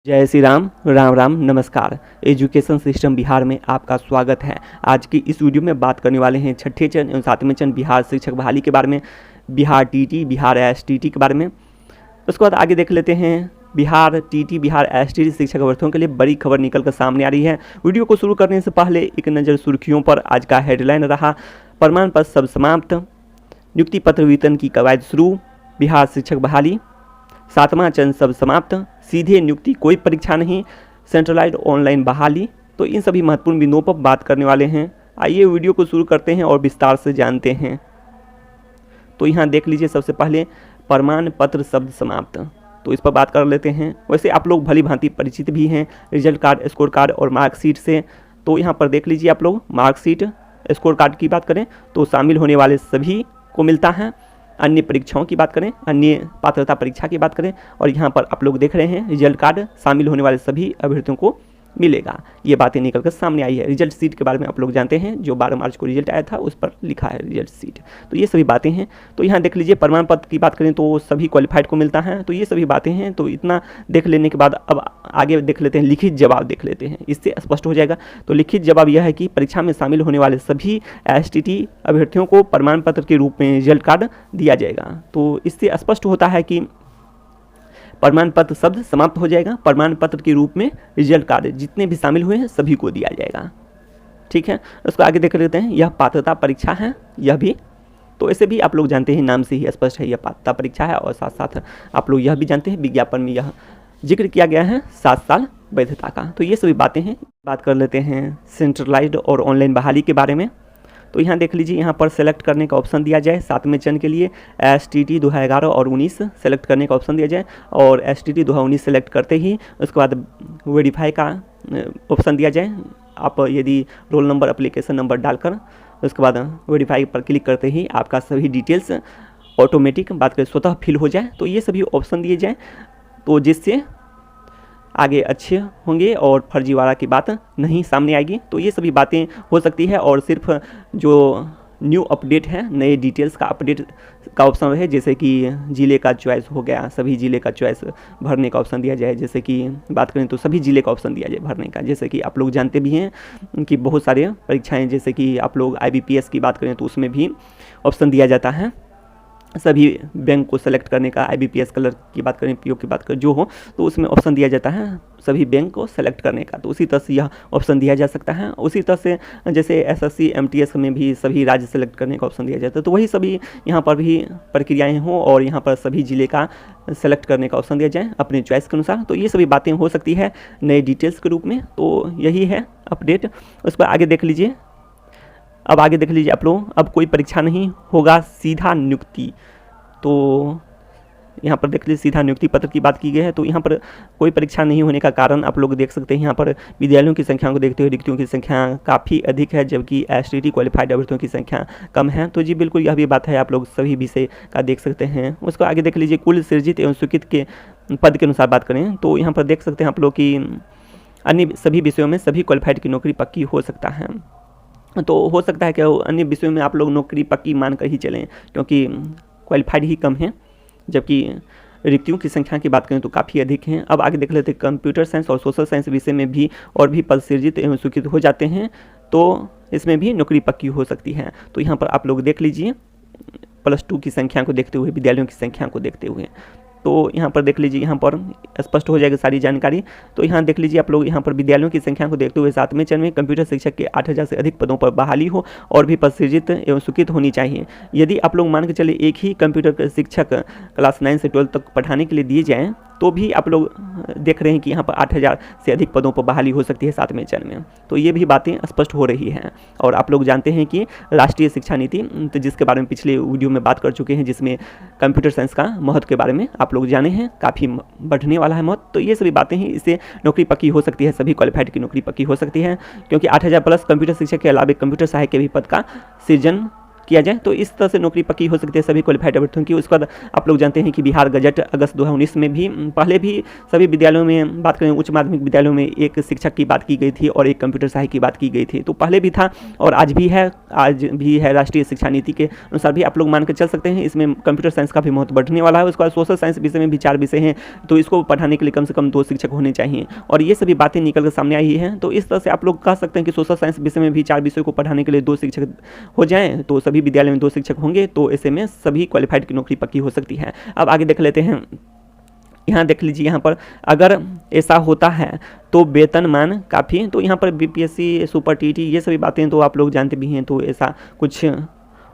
जय श्री राम, राम राम, नमस्कार। Education system Bihar में आपका स्वागत है। आज की इस वीडियो में बात करने वाले हैं छठे चरण एवं सातवें चरण बिहार शिक्षक बहाली के बारे में, बिहार टीटी, बिहार एसटीटी के बारे में। उसके बाद आगे देख लेते हैं बिहार टीटी, बिहार एसटीटी शिक्षक अभ्यर्थियों के लिए बड़ी खबर निकल कर सामने आ रही है। वीडियो को शुरू करने से पहले एक नज़र सुर्खियों पर। आज का हेडलाइन रहा, प्रमाण पत्र सब समाप्त, नियुक्ति पत्र वितरण की कवायद शुरू, बिहार शिक्षक बहाली, सातवां चरण सब समाप्त, सीधे नियुक्ति कोई परीक्षा नहीं, सेंट्रलाइज्ड ऑनलाइन बहाली। तो इन सभी महत्वपूर्ण बिंदुओं पर बात करने वाले हैं। आइए वीडियो को शुरू करते हैं और विस्तार से जानते हैं। तो यहाँ देख लीजिए, सबसे पहले प्रमाण पत्र शब्द समाप्त, तो इस पर बात कर लेते हैं। वैसे आप लोग भली भांति परिचित भी हैं रिजल्ट कार्ड, स्कोर कार्ड और मार्कशीट से। तो यहाँ पर देख लीजिए आप लोग, मार्कशीट, स्कोर कार्ड की बात करें तो शामिल होने वाले सभी को मिलता है। अन्य परीक्षाओं की बात करें, अन्य पात्रता परीक्षा की बात करें, और यहाँ पर आप लोग देख रहे हैं रिजल्ट कार्ड शामिल होने वाले सभी अभ्यर्थियों को मिलेगा। ये बातें निकल कर सामने आई है। रिजल्ट सीट के बारे में आप लोग जानते हैं, जो 12 मार्च को रिजल्ट आया था उस पर लिखा है रिजल्ट सीट। तो ये सभी बातें हैं। तो यहाँ देख लीजिए, प्रमाण पत्र की बात करें तो सभी क्वालिफाइड को मिलता है। तो ये सभी बातें हैं। तो इतना देख लेने के बाद अब आगे देख लेते हैं, लिखित जवाब देख लेते हैं, इससे स्पष्ट हो जाएगा। तो लिखित जवाब यह है कि परीक्षा में शामिल होने वाले सभी एसटीटी अभ्यर्थियों को प्रमाण पत्र के रूप में रिजल्ट कार्ड दिया जाएगा। तो इससे स्पष्ट होता है कि प्रमाण पत्र शब्द समाप्त हो जाएगा। प्रमाण पत्र के रूप में रिजल्ट कार्ड जितने भी शामिल हुए हैं सभी को दिया जाएगा। ठीक है, उसको आगे देख लेते हैं। यह पात्रता परीक्षा है, यह भी तो ऐसे भी आप लोग जानते हैं, नाम से ही स्पष्ट है यह पात्रता परीक्षा है। और साथ साथ आप लोग यह भी जानते हैं, विज्ञापन में यह जिक्र किया गया है 7 साल वैधता का। तो ये सभी बातें हैं। बात कर लेते हैं सेंट्रलाइज्ड और ऑनलाइन बहाली के बारे में। तो यहाँ देख लीजिए, यहाँ पर सेलेक्ट करने का ऑप्शन दिया जाए। सातवें चरण के लिए एसटीटी 2011 और 19 सेलेक्ट करने का ऑप्शन दिया जाए, और एसटीटी 2019 सेलेक्ट करते ही उसके बाद वेरीफाई का ऑप्शन दिया जाए। आप यदि रोल नंबर, एप्लीकेशन नंबर डालकर उसके बाद वेरीफाई पर क्लिक करते ही आपका सभी डिटेल्स ऑटोमेटिक बात करें स्वतः फिल हो जाए। तो ये सभी ऑप्शन दिए जाए, तो जिससे आगे अच्छे होंगे और फर्जीवाड़ा की बात नहीं सामने आएगी। तो ये सभी बातें हो सकती है। और सिर्फ जो न्यू अपडेट है, नए डिटेल्स का अपडेट का ऑप्शन रहे, जैसे कि जिले का चॉइस हो गया, सभी जिले का चॉइस भरने का ऑप्शन दिया जाए। जैसे कि बात करें तो सभी जिले का ऑप्शन दिया जाए भरने का। जैसे कि आप लोग जानते भी हैं कि बहुत सारे परीक्षाएँ, जैसे कि आप लोग IBPS की बात करें तो उसमें भी ऑप्शन दिया जाता है सभी बैंक को सेलेक्ट करने का। IBPS कलर की बात करें, PO की बात करें, जो हो तो उसमें ऑप्शन दिया जाता है सभी बैंक को सेलेक्ट करने का। तो उसी तरह से यह ऑप्शन दिया जा सकता है। उसी तरह से जैसे SSC MTS में भी सभी राज्य सेलेक्ट करने का ऑप्शन दिया जाता है। तो वही सभी यहाँ पर भी प्रक्रियाएँ हों और यहाँ पर सभी जिले का सेलेक्ट करने का ऑप्शन दिया जाए अपने चॉइस के अनुसार। तो ये सभी बातें हो सकती है नए डिटेल्स के रूप में। तो यही है अपडेट। उस पर आगे देख लीजिए। अब आगे देख लीजिए आप लोग, अब कोई परीक्षा नहीं होगा, सीधा नियुक्ति। तो यहाँ पर देख लीजिए, सीधा नियुक्ति पत्र की बात की गई है। तो यहाँ पर कोई परीक्षा नहीं होने का कारण आप लोग देख सकते हैं। यहाँ पर विद्यालयों की संख्या को देखते हुए रिक्तियों की संख्या काफ़ी अधिक है, जबकि एसटीटी क्वालिफाइड अभ्यर्थियों की संख्या कम है। तो जी बिल्कुल यह भी बात है, आप लोग सभी विषय का देख सकते हैं। उसको आगे देख लीजिए, कुल सृजित एवं स्वीकृत के पद के अनुसार बात करें तो यहाँ पर देख सकते हैं आप लोग कि अन्य सभी विषयों में सभी क्वालिफाइड की नौकरी पक्की हो सकता है। तो हो सकता है कि अन्य विषयों में आप लोग नौकरी पक्की मानकर ही चलें, क्योंकि क्वालिफाइड ही कम है, जबकि रिक्तियों की संख्या की बात करें तो काफ़ी अधिक हैं। अब आगे देख लेते हैं, कंप्यूटर साइंस और सोशल साइंस विषय में भी और भी पद सृजित एवं स्वीकृत हो जाते हैं, तो इसमें भी नौकरी पक्की हो सकती है। तो यहाँ पर आप लोग देख लीजिए, +2 की संख्या को देखते हुए, विद्यालयों की संख्या को देखते हुए, तो यहाँ पर देख लीजिए, यहाँ पर स्पष्ट हो जाएगी सारी जानकारी। तो यहाँ देख लीजिए आप लोग, यहाँ पर विद्यालयों की संख्या को देखते हुए सातवें चरण में कंप्यूटर शिक्षक के 8000 से अधिक पदों पर बहाली हो और भी पद सृजित एवं स्वीकृत होनी चाहिए। यदि आप लोग मान के चले एक ही कंप्यूटर शिक्षक क्लास 9 से 12 तक पढ़ाने के लिए दिए जाएँ, तो भी आप लोग देख रहे हैं कि यहाँ पर 8000 से अधिक पदों पर बहाली हो सकती है सातवें चरण में। तो ये भी बातें स्पष्ट हो रही हैं। और आप लोग जानते हैं कि राष्ट्रीय शिक्षा नीति, तो जिसके बारे में पिछले वीडियो में बात कर चुके हैं, जिसमें कंप्यूटर साइंस का महत्व के बारे में आप लोग जाने हैं, काफ़ी बढ़ने वाला है महत्व। तो ये सभी बातें हैं, इससे नौकरी पक्की हो सकती है, सभी क्वालिफाइड की नौकरी पक्की हो सकती है, क्योंकि 8000 प्लस कंप्यूटर शिक्षक के अलावा कंप्यूटर सहायक के भी पद का सृजन किया जाए तो इस तरह से नौकरी पक्की हो सकती है सभी क्वालिफाइड अभ्यर्थियों की। उसके बाद आप लोग जानते हैं कि बिहार गजट अगस्त 2019 में भी पहले भी सभी विद्यालयों में बात करें, उच्च माध्यमिक विद्यालयों में एक शिक्षक की बात की गई थी और एक कंप्यूटर सहायक की बात की गई थी। तो पहले भी था और आज भी है। राष्ट्रीय शिक्षा नीति के अनुसार भी आप लोग मान के चल सकते हैं। इसमें कंप्यूटर साइंस का भी महत्व बढ़ने वाला है। उसके बाद सोशल साइंस विषय में भी 4 विषय हैं, तो इसको पढ़ाने के लिए कम से कम 2 शिक्षक होने चाहिए और ये सभी बातें निकल कर सामने आई हैं। तो इस तरह से आप लोग कह सकते हैं कि सोशल साइंस विषय में भी 4 विषयों को पढ़ाने के लिए 2 शिक्षक हो जाएं, तो सभी विद्यालय में 2 शिक्षक होंगे, तो ऐसे में सभी क्वालिफाइड की नौकरी पक्की हो सकती है। अब आगे देख लेते हैं। यहाँ देख लीजिए, यहाँ पर अगर ऐसा होता है तो वेतनमान काफ़ी, तो यहाँ पर बीपीएससी सुपर टीटी ये सभी बातें तो आप लोग जानते भी हैं, तो ऐसा कुछ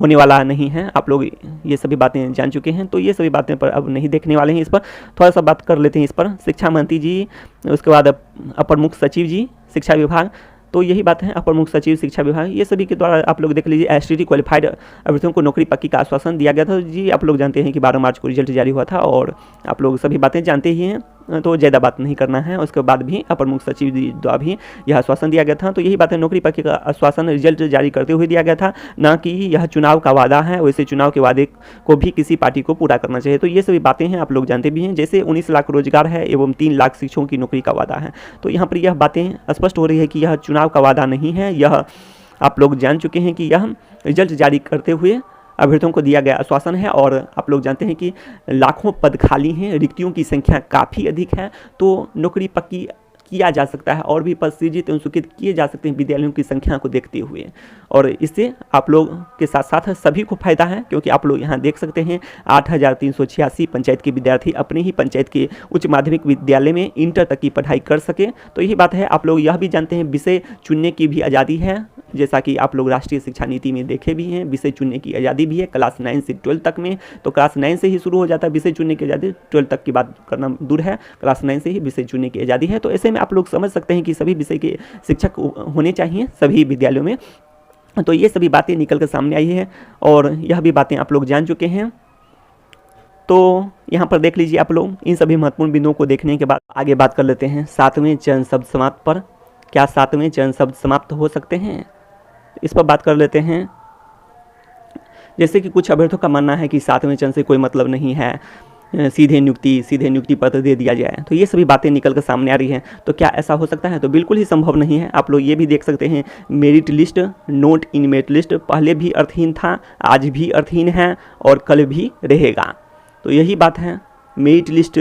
होने वाला नहीं है। आप लोग ये सभी बातें जान चुके हैं, तो ये सभी बातें पर अब नहीं देखने वाले हैं। इस पर थोड़ा सा बात कर लेते हैं। इस पर शिक्षा मंत्री जी, उसके बाद अपर मुख्य सचिव जी शिक्षा विभाग, तो यही बात है। अपर मुख्य सचिव शिक्षा विभाग ये सभी के द्वारा आप लोग देख लीजिए एसटीटी क्वालिफाइड अभ्यर्थियों को नौकरी पक्की का आश्वासन दिया गया था जी। आप लोग जानते हैं कि 12 मार्च को रिजल्ट जारी हुआ था और आप लोग सभी बातें जानते ही हैं, तो ज़्यादा बात नहीं करना है। उसके बाद भी अपर मुख्य सचिव जी द्वारा भी यह आश्वासन दिया गया था। तो यही बात है, नौकरी पक्की का आश्वासन रिजल्ट जारी करते हुए दिया गया था, ना कि यह चुनाव का वादा है। वैसे चुनाव के वादे को भी किसी पार्टी को पूरा करना चाहिए। तो ये सभी बातें हैं, आप लोग जानते भी हैं। जैसे 19 लाख रोजगार है एवं 3 लाख शिक्षकों की नौकरी का वादा है, तो यहाँ पर यह बातें स्पष्ट हो रही है कि यह चुनाव का वादा नहीं है। यह आप लोग जान चुके हैं कि यह रिजल्ट जारी करते हुए अभ्यर्थियों को दिया गया आश्वासन है। और आप लोग जानते हैं कि लाखों पद खाली हैं, रिक्तियों की संख्या काफ़ी अधिक है, तो नौकरी पक्की किया जा सकता है और भी पद सृजित एवं स्वीकृत किए जा सकते हैं विद्यालयों की संख्या को देखते हुए। और इससे आप लोग के साथ साथ सभी को फायदा है, क्योंकि आप लोग यहाँ देख सकते हैं 8,386 पंचायत के विद्यार्थी अपने ही पंचायत के उच्च माध्यमिक विद्यालय में इंटर तक की पढ़ाई कर सके। तो यही बात है। आप लोग यह भी जानते हैं विषय चुनने की भी आज़ादी है, जैसा कि आप लोग राष्ट्रीय शिक्षा नीति में देखे भी हैं, विषय चुनने की आज़ादी भी है क्लास 9 से 12 तक में। तो क्लास 9 से ही शुरू हो जाता है विषय चुनने की आज़ादी, 12 तक की बात करना दूर है, क्लास 9 से ही विषय चुनने की आज़ादी है। तो ऐसे में आप लोग समझ सकते हैं कि सभी विषय के शिक्षक होने चाहिए सभी विद्यालयों में। तो ये सभी बातें निकल कर सामने आई है और यह भी बातें आप लोग जान चुके हैं। तो यहाँ पर देख लीजिए आप लोग, इन सभी महत्वपूर्ण बिंदुओं को देखने के बाद आगे बात कर लेते हैं 7वें चरण शब्द समाप्त पर। क्या 7वें चरण शब्द समाप्त हो सकते हैं, इस पर बात कर लेते हैं। जैसे कि कुछ अभ्यर्थियों का मानना है कि 7वें चरण से कोई मतलब नहीं है, सीधे नियुक्ति पत्र दे दिया जाए, तो ये सभी बातें निकल कर सामने आ रही हैं। तो क्या ऐसा हो सकता है, तो बिल्कुल ही संभव नहीं है। आप लोग ये भी देख सकते हैं merit list note in merit list पहले भी अर्थहीन था, आज भी अर्थहीन है और कल भी रहेगा। तो यही बात है, मेरिट लिस्ट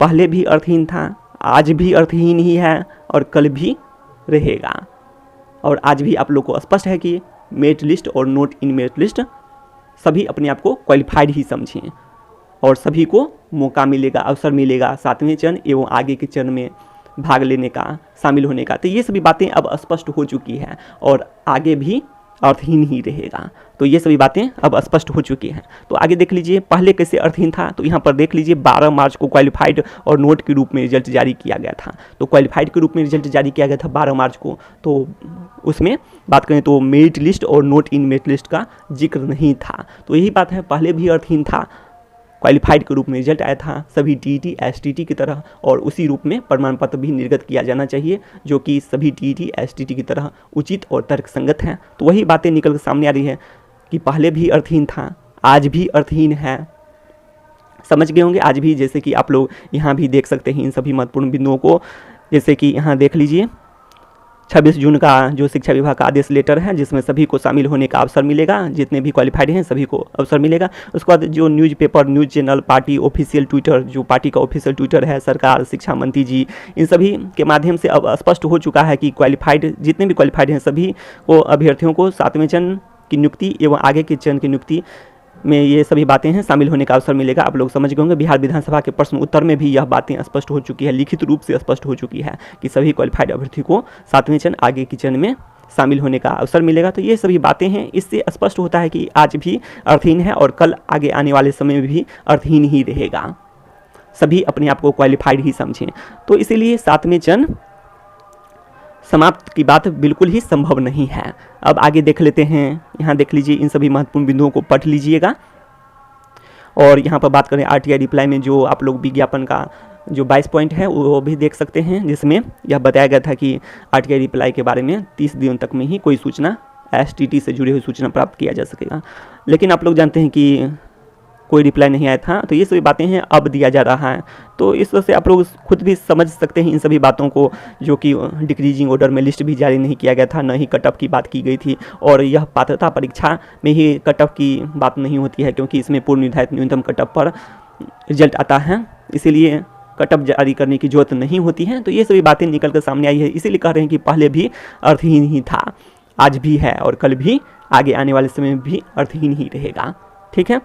पहले भी अर्थहीन था, आज भी अर्थहीन ही है और कल भी रहेगा। और आज भी आप लोग को स्पष्ट है कि मेरिट लिस्ट और नोट इन मेरिट लिस्ट सभी अपने आप को क्वालिफाइड ही समझें और सभी को मौका मिलेगा, अवसर मिलेगा 7वें चरण एवं आगे के चरण में भाग लेने का, शामिल होने का। तो ये सभी बातें अब स्पष्ट हो चुकी है और आगे भी अर्थहीन ही रहेगा। तो ये सभी बातें अब स्पष्ट हो चुकी हैं। तो आगे देख लीजिए पहले कैसे अर्थहीन था, तो यहाँ पर देख लीजिए 12 मार्च को क्वालिफाइड और नोट के रूप में रिजल्ट जारी किया गया था। तो क्वालिफाइड के रूप में रिजल्ट जारी किया गया था 12 मार्च को, तो उसमें बात करें तो मेरिट लिस्ट और नोट इन मेरिट लिस्ट का जिक्र नहीं था। तो यही बात है, पहले भी अर्थहीन था, क्वालिफाइड के रूप में रिजल्ट आया था सभी टीटी एसटीटी की तरह, और उसी रूप में प्रमाण पत्र भी निर्गत किया जाना चाहिए, जो कि सभी टीटी एसटीटी की तरह उचित और तर्कसंगत हैं। तो वही बातें निकल कर सामने आ रही है कि पहले भी अर्थहीन था, आज भी अर्थहीन है। समझ गए होंगे आज भी, जैसे कि आप लोग यहाँ भी देख सकते हैं इन सभी महत्वपूर्ण बिंदुओं को। जैसे कि यहाँ देख लीजिए 26 जून का जो शिक्षा विभाग का आदेश लेटर है, जिसमें सभी को शामिल होने का अवसर मिलेगा, जितने भी क्वालिफाइड हैं सभी को अवसर मिलेगा। उसके बाद जो newspaper, news channel, party official Twitter, जो पार्टी का ऑफिशियल ट्विटर है, सरकार, शिक्षा मंत्री जी, इन सभी के माध्यम से अब स्पष्ट हो चुका है कि क्वालिफाइड जितने भी क्वालिफाइड हैं सभी को, अभ्यर्थियों को 7वें चरण की नियुक्ति एवं आगे के चरण की नियुक्ति में ये सभी बातें हैं शामिल होने का अवसर मिलेगा। आप लोग समझ गए होंगे। बिहार विधानसभा के प्रश्न उत्तर में भी यह बातें स्पष्ट हो चुकी है, लिखित रूप से स्पष्ट हो चुकी है कि सभी क्वालिफाइड अभ्यर्थी को 7वें चरण आगे के चरण में शामिल होने का अवसर मिलेगा। तो ये सभी बातें हैं, इससे स्पष्ट होता है कि आज भी अर्थहीन है और कल आगे आने वाले समय में भी अर्थहीन ही रहेगा। सभी अपने आप को क्वालिफाइड ही समझें। तो इसीलिए 7वें चरण समाप्त की बात बिल्कुल ही संभव नहीं है। अब आगे देख लेते हैं, यहाँ देख लीजिए इन सभी महत्वपूर्ण बिंदुओं को पढ़ लीजिएगा। और यहाँ पर बात करें आरटीआई रिप्लाई में जो आप लोग विज्ञापन का जो 22 पॉइंट है वो भी देख सकते हैं, जिसमें यह बताया गया था कि आरटीआई रिप्लाई के बारे में 30 दिनों तक में ही कोई सूचना STT से जुड़ी हुई सूचना प्राप्त किया जा सकेगा। लेकिन आप लोग जानते हैं कि कोई रिप्लाई नहीं आया था, तो ये सभी बातें हैं अब दिया जा रहा है। तो इस वजह से आप लोग खुद भी समझ सकते हैं इन सभी बातों को, जो कि डिक्रीजिंग ऑर्डर में लिस्ट भी जारी नहीं किया गया था, न ही कट ऑफ की बात की गई थी। और यह पात्रता परीक्षा में ही कट ऑफ की बात नहीं होती है, क्योंकि इसमें पूर्व निर्धारित न्यूनतम कट ऑफ पर रिजल्ट आता है, इसीलिए कट ऑफ जारी करने की जरूरत नहीं होती है। तो ये सभी बातें निकल कर सामने आई है, इसीलिए कह रहे हैं कि पहले भी अर्थहीन ही था, आज भी है और कल भी, आगे आने वाले समय में भी अर्थहीन ही रहेगा। ठीक है,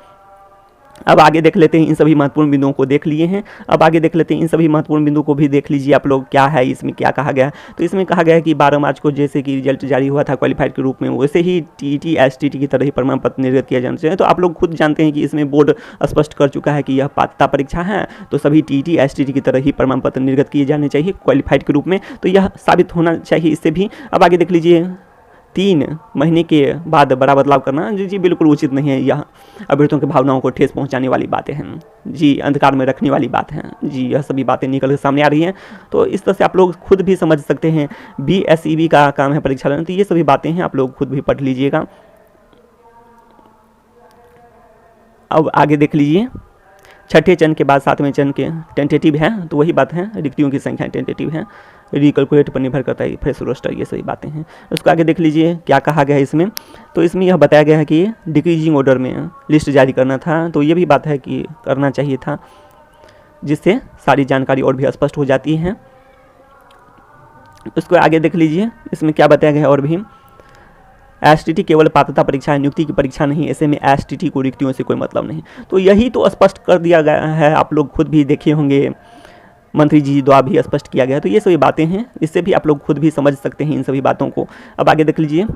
अब आगे देख लेते हैं, इन सभी महत्वपूर्ण बिंदुओं को देख लिए हैं। अब आगे देख लेते हैं इन सभी महत्वपूर्ण बिंदुओं को भी देख लीजिए आप लोग, क्या है इसमें, क्या कहा गया है। तो इसमें कहा गया है कि 12 मार्च को जैसे कि रिजल्ट जारी हुआ था क्वालिफाइड के रूप में, वैसे ही TET STT की तरह ही प्रमाण पत्र निर्गत किया जाना चाहिए। तो आप लोग खुद जानते हैं कि इसमें बोर्ड स्पष्ट कर चुका है कि यह पात्रता परीक्षा है, तो सभी TET STT की तरह ही प्रमाण पत्र निर्गत किए जाने चाहिए क्वालिफाइड के रूप में। तो यह साबित होना चाहिए इससे भी। अब आगे देख लीजिए, 3 महीने के बाद बड़ा बदलाव करना जी बिल्कुल उचित नहीं है। यह अभ्यर्थियों की भावनाओं को ठेस पहुंचाने वाली बातें हैं जी, अंधकार में रखने वाली बात हैं जी, यह सभी बातें निकल के सामने आ रही हैं। तो इस तरह से आप लोग खुद भी समझ सकते हैं, BSEB का काम है परीक्षा लेना, तो ये सभी बातें हैं, आप लोग खुद भी पढ़ लीजिएगा। अब आगे देख लीजिए, छठे चरण के बाद 7वें चरण के टेंटेटिव है, तो वही बात है, रिक्तियों की संख्या टेंटेटिव है, रिकैलकुलेट पर निर्भर करता है, फ्रेश रोस्टर, ये सभी बातें हैं। उसको आगे देख लीजिए क्या कहा गया है इसमें। तो इसमें यह बताया गया है कि डिक्रीजिंग ऑर्डर में लिस्ट जारी करना था, तो ये भी बात है कि करना चाहिए था, जिससे सारी जानकारी और भी स्पष्ट हो जाती है। उसको आगे देख लीजिए, इसमें क्या बताया गया है और भी। STT केवल पात्रता परीक्षा है, नियुक्ति की परीक्षा नहीं, ऐसे में STT को रिक्तियों से कोई मतलब नहीं। तो यही तो स्पष्ट कर दिया गया है, आप लोग खुद भी देखे होंगे, मंत्री जी द्वारा भी स्पष्ट किया गया है। तो ये सभी बातें हैं, इससे भी आप लोग खुद भी समझ सकते हैं इन सभी बातों को। अब आगे देख लीजिए,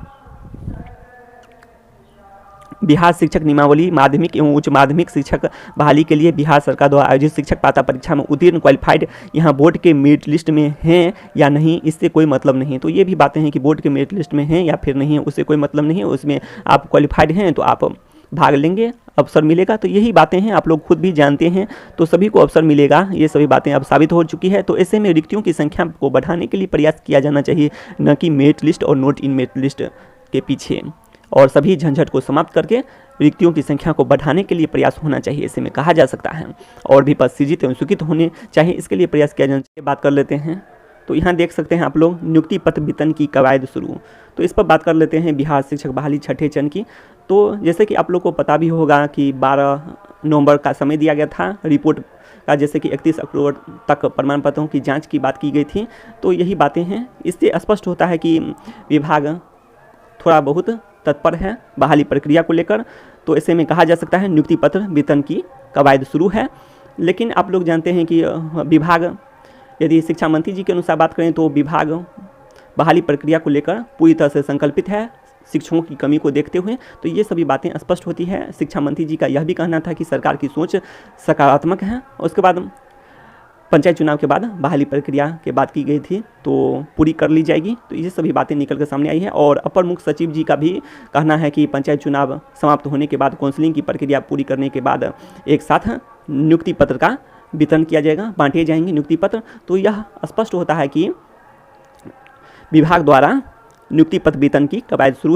बिहार शिक्षक नियमावली माध्यमिक एवं उच्च माध्यमिक शिक्षक बहाली के लिए बिहार सरकार द्वारा आयोजित शिक्षक पात्रता परीक्षा में उत्तीर्ण क्वालिफाइड यहाँ बोर्ड के मेरिट लिस्ट में हैं या नहीं, इससे कोई मतलब नहीं। तो ये भी बातें हैं कि बोर्ड के मेरिट लिस्ट में हैं या फिर नहीं है, उससे कोई मतलब नहीं है। उसमें आप क्वालिफाइड हैं तो आप भाग लेंगे, अवसर मिलेगा। तो यही बातें हैं, आप लोग खुद भी जानते हैं, तो सभी को अवसर मिलेगा, ये सभी बातें अब साबित हो चुकी है। तो ऐसे में रिक्तियों की संख्या को बढ़ाने के लिए प्रयास किया जाना चाहिए, न कि मेरिट लिस्ट और नोट इन मेरिट लिस्ट के पीछे, और सभी झंझट को समाप्त करके रिक्तियों की संख्या को बढ़ाने के लिए प्रयास होना चाहिए, ऐसे में कहा जा सकता है। और भी पद सृजित एवं स्वीकृत होने चाहिए, इसके लिए प्रयास किया जाना चाहिए। बात कर लेते हैं, तो यहाँ देख सकते हैं आप लोग, नियुक्ति पत्र वितरण की कवायद शुरू। तो इस पर बात कर लेते हैं, बिहार शिक्षक बहाली छठे चरण की। तो जैसे कि आप लोग को पता भी होगा कि 12 नवंबर का समय दिया गया था रिपोर्ट का, जैसे कि 31 अक्टूबर तक प्रमाण पत्रों की जांच की बात की गई थी। तो यही बातें हैं, इससे स्पष्ट होता है कि विभाग थोड़ा बहुत तत्पर है बहाली प्रक्रिया को लेकर। तो ऐसे में कहा जा सकता है नियुक्ति पत्र वितरण की कवायद शुरू है। लेकिन आप लोग जानते हैं कि विभाग, यदि शिक्षा मंत्री जी के अनुसार बात करें तो विभाग बहाली प्रक्रिया को लेकर पूरी तरह से संकल्पित है, शिक्षकों की कमी को देखते हुए। तो ये सभी बातें स्पष्ट होती है। शिक्षा मंत्री जी का यह भी कहना था कि सरकार की सोच सकारात्मक है। उसके बाद पंचायत चुनाव के बाद बहाली प्रक्रिया की बात की गई थी, तो पूरी कर ली जाएगी। तो ये सभी बातें निकल कर सामने आई है। और अपर मुख्य सचिव जी का भी कहना है कि पंचायत चुनाव समाप्त होने के बाद काउंसलिंग की प्रक्रिया पूरी करने के बाद एक साथ नियुक्ति पत्र का वितरण किया जाएगा, बांटे जाएंगे नियुक्ति पत्र। तो यह स्पष्ट होता है कि विभाग द्वारा नियुक्ति पत्र वितरण की कवायद शुरू